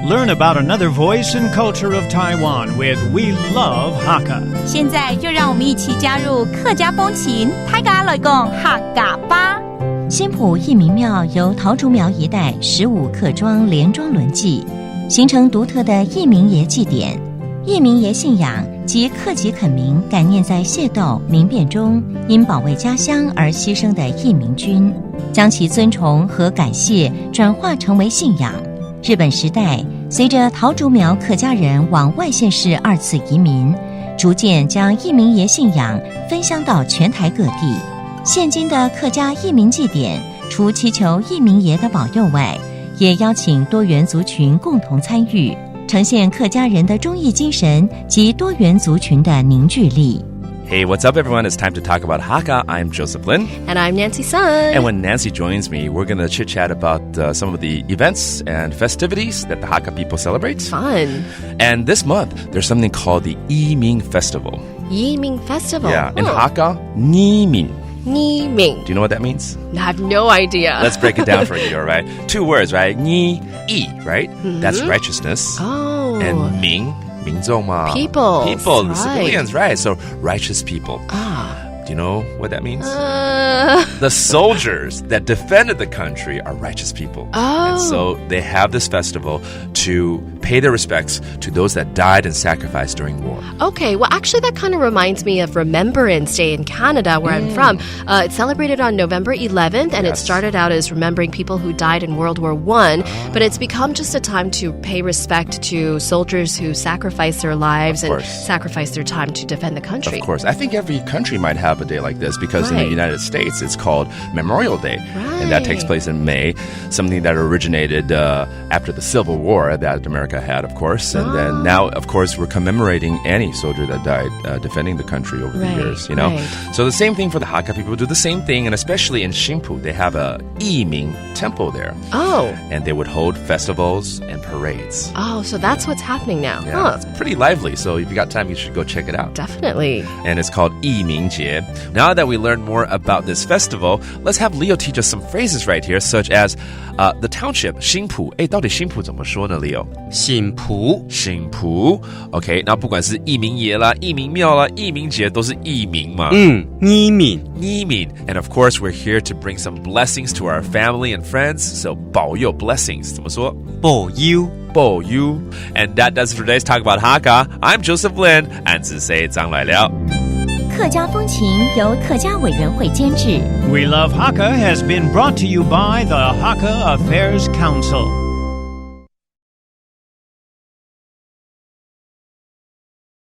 Learn about another voice and culture of Taiwan with We Love Hakka. 现在就让我们一起加入客家风情，大家来讲客家吧。新埔义民庙由桃竹苗一带15客庄连庄轮祭，形成独特的义民爷祭典。义民爷信仰及克己恳民，感念在械斗民变中因保卫家乡而牺牲的义民军，将其尊崇和感谢转化成为信仰。日本时代，随着桃竹苗客家人往外县市2次移民，逐渐将义民爷信仰分享到全台各地。现今的客家义民祭典，除祈求义民爷的保佑外，也邀请多元族群共同参与，呈现客家人的忠义精神及多元族群的凝聚力。Hey, what's up, everyone? It's time to talk about Hakka. I'm Joseph Lin. And I'm Nancy Sun. And when Nancy joins me, we're going to chit-chat about some of the events and festivities that the Hakka people celebrate. Fun. And this month, there's something called the Yiming Festival. Yiming Festival. Yeah, in Hakka, Yiming. Yiming. Do you know what that means? I have no idea. Let's break it down for you, all right? 2 words, right? Yi, right? Mm-hmm. That's righteousness. Oh. And Ming, 民众嘛. People. The civilians, right? So righteous people. Do you know what that means? The soldiers that defended the country are righteous people. Oh. And so they have this festival to pay their respects to those that died and sacrificed during war. Okay, well, actually, that kind of reminds me of Remembrance Day in Canada, where I'm from. It's celebrated on November 11th, and it started out as remembering people who died in World War I, but it's become just a time to pay respect to soldiers who sacrificed their lives and sacrificed their time to defend the country. Of course. I think every country might have a day like this because in the United States, it's called Memorial Day. Right. And that takes place in May, something that originated after the Civil War that America had, of course. And then now, of course, we're commemorating any soldier that died defending the country over the years, you know? Right. So the same thing for the Hakka people do the same thing. And especially in Shingpu, they have a Yiming temple there. Oh. And they would hold festivals and parades. Oh, so that's what's happening now. Yeah, it's pretty lively. So if you got time, you should go check it out. Definitely. And it's called 义民节. Now that we learned more about this festival, let's have Leo teach us some phrases right here, such as the township, 新埔. 到底新埔怎么说呢, Leo? 新埔 OK, 那不管是义民爷啦、义民庙啦、义民节都是义民嘛。义民 And of course, we're here to bring some blessings to our family and friends. So 保佑 blessings 怎么说？保佑 And that does it for today's Talk About Hakka. I'm Joseph Lin. 安子 say 张来了。客家风情由客家委员会监制。 We Love Hakka has been brought to you by the Hakka Affairs Council.